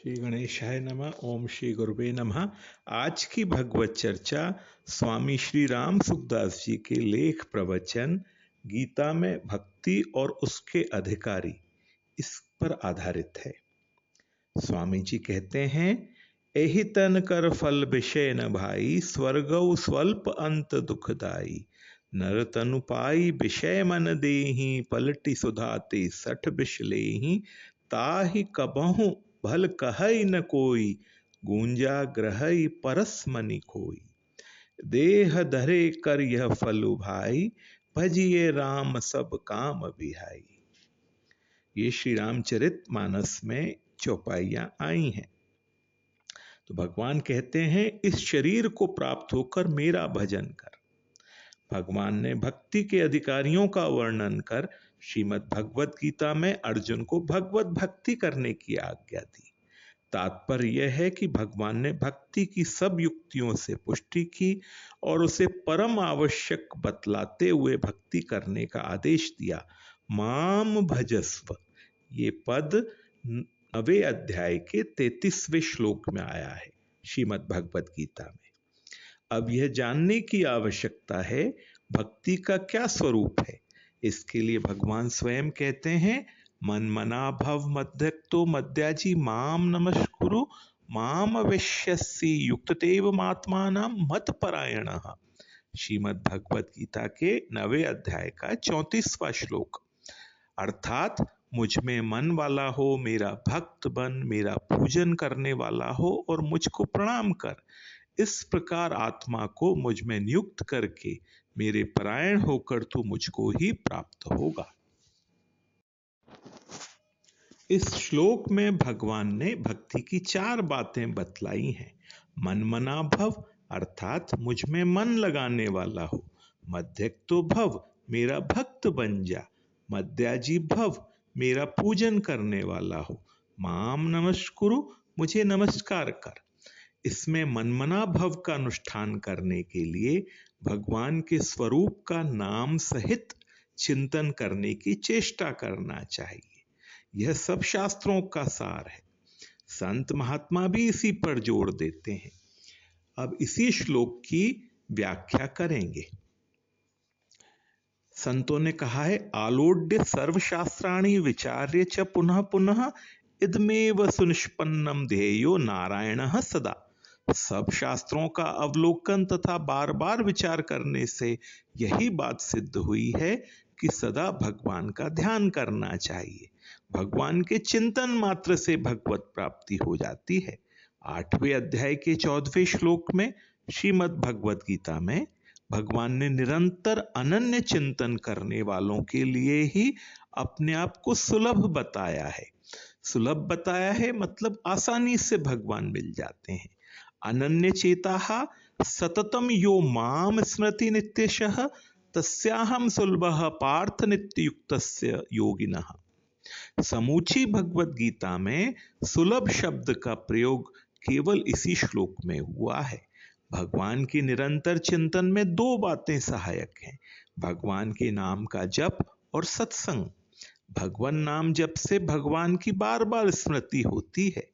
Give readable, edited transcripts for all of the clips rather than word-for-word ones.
श्री गणेशाय नमः। ओम श्री गुरुवे नमः। आज की भगवत चर्चा स्वामी श्री राम सुखदास जी के लेख प्रवचन गीता में भक्ति और उसके अधिकारी, इस पर आधारित है। स्वामी जी कहते हैं, एहि तन कर फल विषय न भाई, स्वर्गौ स्वल्प अंत दुखदाई। नर तनु पाई विषय मन देहि, पलटि सुधाते सठ विष लेहि। ताहि कबहु भल कहै न कोई, गूंजा ग्रहै परस मनि खोई। देह धरे कर यह फलु भाई, भजिए राम सब काम बिहाई। ये श्री रामचरित मानस में चौपाइयां आई हैं। तो भगवान कहते हैं, इस शरीर को प्राप्त होकर मेरा भजन कर। भगवान ने भक्ति के अधिकारियों का वर्णन कर श्रीमद् भगवत गीता में अर्जुन को भगवत भक्ति करने की आज्ञा दी। तात्पर्य यह है कि भगवान ने भक्ति की सब युक्तियों से पुष्टि की और उसे परम आवश्यक बतलाते हुए भक्ति करने का आदेश दिया। माम भजस्व, ये पद 9वें अध्याय के 33वें श्लोक में आया है श्रीमद् भगवत गीता में। अब यह जानने की आवश्यकता है भक्ति का क्या स्वरूप है। इसके लिए भगवान स्वयं कहते हैं, मन मना भव मध्यक्तो मद्याजी माम नमस्कुरु, माम अवश्यसि युक्ततेव मात्मानं मत परायणः। श्रीमद् भगवत गीता के 9वें अध्याय का 34वां श्लोक। अर्थात मुझ में मन वाला हो, मेरा भक्त बन, मेरा पूजन करने वाला हो और मुझको प्रणाम कर। इस प्रकार आत्मा को मुझ में नियुक्त करके मेरे परायण होकर तू मुझको ही प्राप्त होगा। इस श्लोक में भगवान ने भक्ति की 4 बातें बतलाई हैं। मन मना भव, अर्थात मुझ में मन लगाने वाला हो। मध्यक्तो भव, मेरा भक्त बन जा। मद्याजी भव, मेरा पूजन करने वाला हो। माम नमस्कुरु, मुझे नमस्कार कर। इसमें मनमना भव का अनुष्ठान करने के लिए भगवान के स्वरूप का नाम सहित चिंतन करने की चेष्टा करना चाहिए। यह सब शास्त्रों का सार है। संत महात्मा भी इसी पर जोर देते हैं। अब इसी श्लोक की व्याख्या करेंगे। संतों ने कहा है, आलोड्य सर्वशास्त्राणि विचार्य च पुनः पुनः इदमेव सुनिष्पन्नम ध्येयो नारायणः सदा। सब शास्त्रों का अवलोकन तथा बार बार विचार करने से यही बात सिद्ध हुई है कि सदा भगवान का ध्यान करना चाहिए। भगवान के चिंतन मात्र से भगवत प्राप्ति हो जाती है। 8वें अध्याय के 14वें श्लोक में श्रीमद् भगवत गीता में भगवान ने निरंतर अनन्य चिंतन करने वालों के लिए ही अपने आप को सुलभ बताया है। सुलभ बताया है मतलब आसानी से भगवान मिल जाते हैं। अनन्य चेताः सततम यो माम स्मृति नित्यशः, तस्याहम सुलभः पार्थ नित्ययुक्तस्य योगिनः। समूची भगवत गीता में सुलभ शब्द का प्रयोग केवल इसी श्लोक में हुआ है। भगवान की निरंतर चिंतन में 2 बातें सहायक हैं, भगवान के नाम का जप और सत्संग। भगवान नाम जप से भगवान की बार बार स्मृति होती है।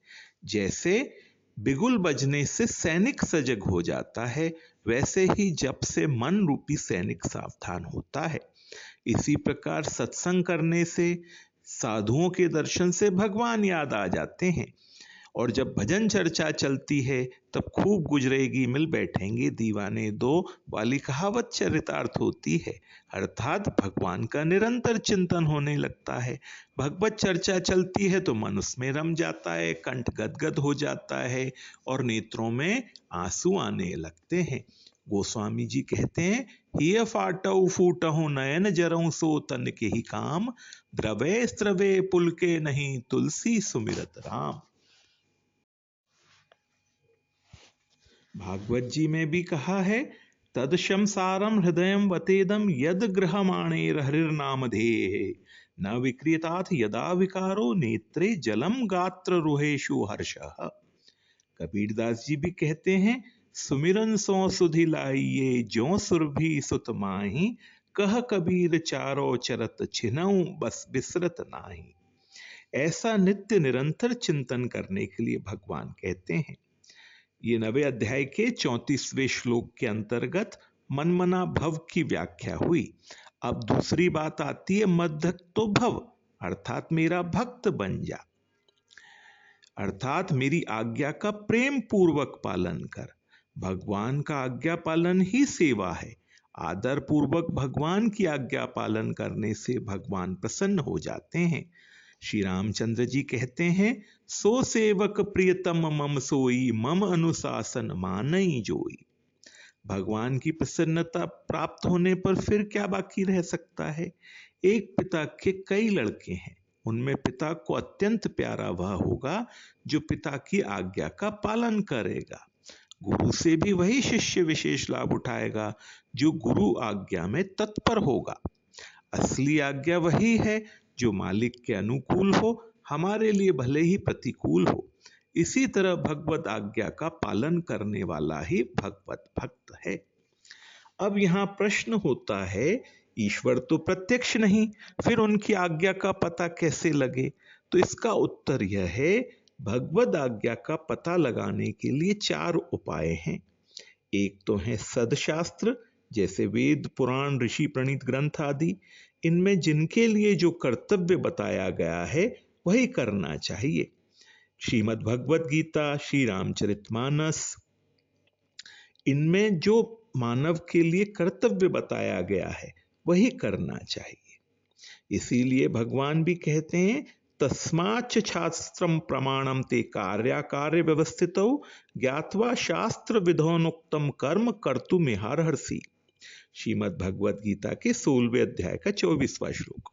जैसे बिगुल बजने से सैनिक सजग हो जाता है, वैसे ही जप से मन रूपी सैनिक सावधान होता है। इसी प्रकार सत्संग करने से, साधुओं के दर्शन से भगवान याद आ जाते हैं। और जब भजन चर्चा चलती है तब खूब गुजरेगी मिल बैठेंगे दीवाने दो वाली कहावत चरितार्थ होती है। अर्थात भगवान का निरंतर चिंतन होने लगता है। भगवत चर्चा चलती है तो मन उसमें रम जाता है, कंठ गदगद हो जाता है और नेत्रों में आंसू आने लगते हैं। गोस्वामी जी कहते हैं, हिय फाटौ फूटहु नयन जरौ सो तन के ही काम, द्रवे स्त्रवे पुलके नहीं तुलसी सुमिरत राम। भागवत जी में भी कहा है, तद शमसारम हृदयम वतेदम यद गृहमाणेर हरिर्नामधेः, न विक्रियताथ यदा विकारो नेत्रे जलम गात्र रुहेषु हर्षः। कबीरदास जी भी कहते हैं, सुमिरन सो सुधि लाइये ज्यों सुरभि सुत माही, कह कबीर चारो चरत छिनऊ बस बिसरत नाही। ऐसा नित्य निरंतर चिंतन करने के लिए भगवान कहते हैं। ये 9वें अध्याय के 34वें श्लोक के अंतर्गत मनमना भव की व्याख्या हुई। अब दूसरी बात आती है मद्भक्तो भव, अर्थात मेरा भक्त बन जा, अर्थात मेरी आज्ञा का प्रेम पूर्वक पालन कर। भगवान का आज्ञा पालन ही सेवा है। आदर पूर्वक भगवान की आज्ञा पालन करने से भगवान प्रसन्न हो जाते हैं। श्री रामचंद्र जी कहते हैं, सो सेवक प्रियतम मम सोई, मम अनुशासन मानई जोई। भगवान की प्रसन्नता प्राप्त होने पर फिर क्या बाकी रह सकता है। एक पिता के कई लड़के हैं, उनमें पिता को अत्यंत प्यारा वह होगा जो पिता की आज्ञा का पालन करेगा। गुरु से भी वही शिष्य विशेष लाभ उठाएगा जो गुरु आज्ञा में तत्पर होगा। असली आज्ञा वही है जो मालिक के अनुकूल हो, हमारे लिए भले ही प्रतिकूल हो। इसी तरह भगवत आज्ञा का पालन करने वाला ही भगवत भक्त है। अब यहां प्रश्न होता है, ईश्वर तो प्रत्यक्ष नहीं, फिर उनकी आज्ञा का पता कैसे लगे? तो इसका उत्तर यह है, भगवत आज्ञा का पता लगाने के लिए 4 उपाय हैं। एक तो है सदशास्त्र, जैसे वेद, पुराण, ऋषि प्रणीत ग्रंथ आदि। इनमें जिनके लिए जो कर्तव्य बताया गया है वही करना चाहिए। श्रीमद् भगवत गीता, श्री रामचरितमानस, इनमें जो मानव के लिए कर्तव्य बताया गया है वही करना चाहिए। इसीलिए भगवान भी कहते हैं, तस्माच्च शास्त्रम प्रमाणम ते कार्याकार्य व्यवस्थितौ ज्ञात्वा शास्त्र विधोनुक्तम कर्म कर्तुमिहार्हसि। श्रीमद् भगवत गीता के 16वें अध्याय का 24वां श्लोक।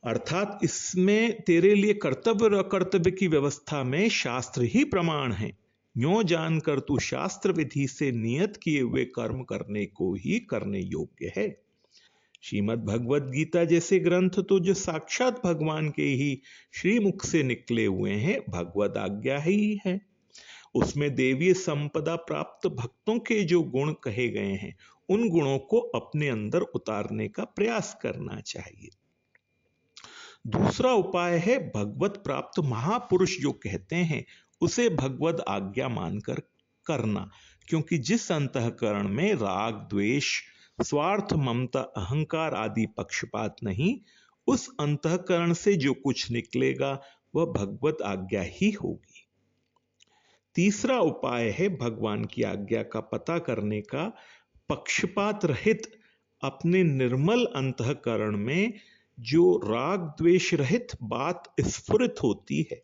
अर्थात इसमें तेरे लिए कर्तव्य और अकर्तव्य की व्यवस्था में शास्त्र ही प्रमाण है। यूं जानकर तू शास्त्र विधि से नियत किए हुए कर्म करने को ही करने योग्य है। श्रीमद् भगवत गीता जैसे ग्रंथ तो जो साक्षात भगवान के ही श्रीमुख से निकले हुए हैं, भगवत आज्ञा ही है। उसमें देवीय संपदा प्राप्त भक्तों के जो गुण कहे गए हैं, उन गुणों को अपने अंदर उतारने का प्रयास करना चाहिए। दूसरा उपाय है भगवत प्राप्त महापुरुष जो कहते हैं उसे भगवत आज्ञा मानकर करना, क्योंकि जिस अंतःकरण में राग, द्वेष, स्वार्थ, ममता, अहंकार आदि पक्षपात नहीं, उस अंतःकरण से जो कुछ निकलेगा वह भगवत आज्ञा ही होगी। तीसरा उपाय है भगवान की आज्ञा का पता करने का पक्षपात रहित अपने निर्मल अंतःकरण में जो राग द्वेष रहित बात स्फुरित होती है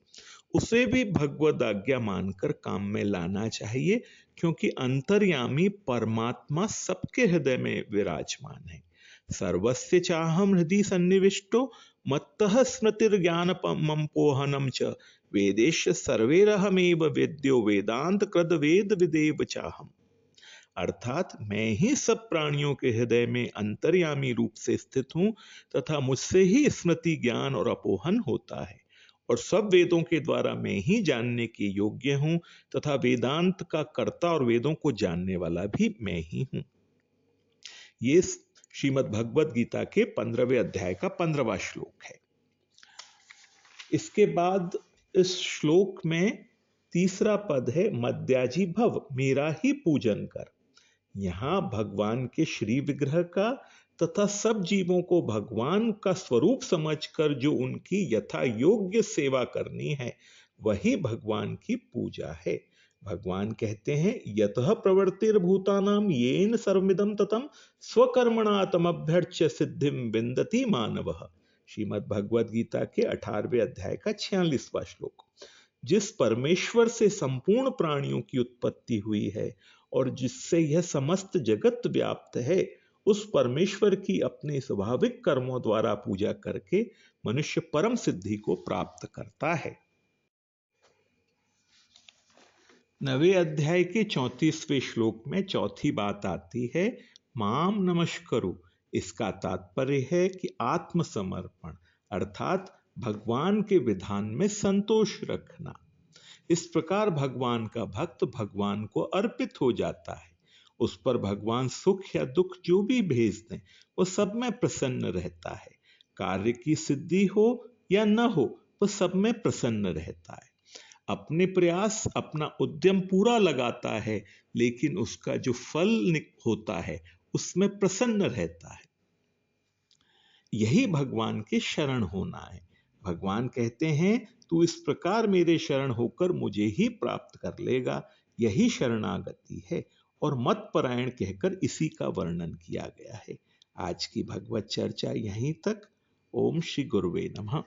उसे भी भगवत आज्ञा मानकर काम में लाना चाहिए, क्योंकि अंतर्यामी परमात्मा सबके हृदय में विराजमान है। सर्वस्य चाहम हृदि सन्निविष्टो मत्तः स्मृतिर्ज्ञानमपोहनम च वेदेश सर्वेरहमेव वेद्यो वेदांत कृद वेद विदेव चाहम। अर्थात मैं ही सब प्राणियों के हृदय में अंतर्यामी रूप से स्थित हूं तथा मुझसे ही स्मृति, ज्ञान और अपोहन होता है, और सब वेदों के द्वारा मैं ही जानने के योग्य हूं तथा वेदांत का कर्ता और वेदों को जानने वाला भी मैं ही हूं। ये श्रीमद् भगवत गीता के 15वें अध्याय का 15वां श्लोक है। इसके बाद इस श्लोक में तीसरा पद है मद्याजी भव, मेरा ही पूजन कर। यहां भगवान के श्री विग्रह का तथा सब जीवों को भगवान का स्वरूप समझकर जो उनकी यथा योग्य सेवा करनी है वही भगवान की पूजा है। भगवान कहते हैं, यतः प्रवृत्तिर्भूतानां येन सर्वमिदं ततं स्वकर्मणा तमभ्यर्च्य सिद्धिं विन्दति मानवः। श्रीमद् भगवद गीता के 18वें अध्याय का 46वां श्लोक। जिस परमेश्वर से संपूर्ण प्राणियों की उत्पत्ति हुई है और जिससे यह समस्त जगत व्याप्त है, उस परमेश्वर की अपने स्वाभाविक कर्मों द्वारा पूजा करके मनुष्य परम सिद्धि को प्राप्त करता है। 9वें अध्याय के 34वें श्लोक में चौथी बात आती है, माम नमस्करु। इसका तात्पर्य है कि आत्मसमर्पण, अर्थात भगवान के विधान में संतोष रखना। इस प्रकार भगवान का भक्त भगवान को अर्पित हो जाता है। उस पर भगवान सुख या दुख जो भी भेज दें वो सब में प्रसन्न रहता है। कार्य की सिद्धि हो या न हो, वह सब में प्रसन्न रहता है। अपने प्रयास, अपना उद्यम पूरा लगाता है, लेकिन उसका जो फल होता है उसमें प्रसन्न रहता है। यही भगवान के शरण होना है। भगवान कहते हैं, तू इस प्रकार मेरे शरण होकर मुझे ही प्राप्त कर लेगा। यही शरणागति है। और मत परायण कहकर इसी का वर्णन किया गया है। आज की भगवत चर्चा यहीं तक। ओम श्री गुरुवे नमः।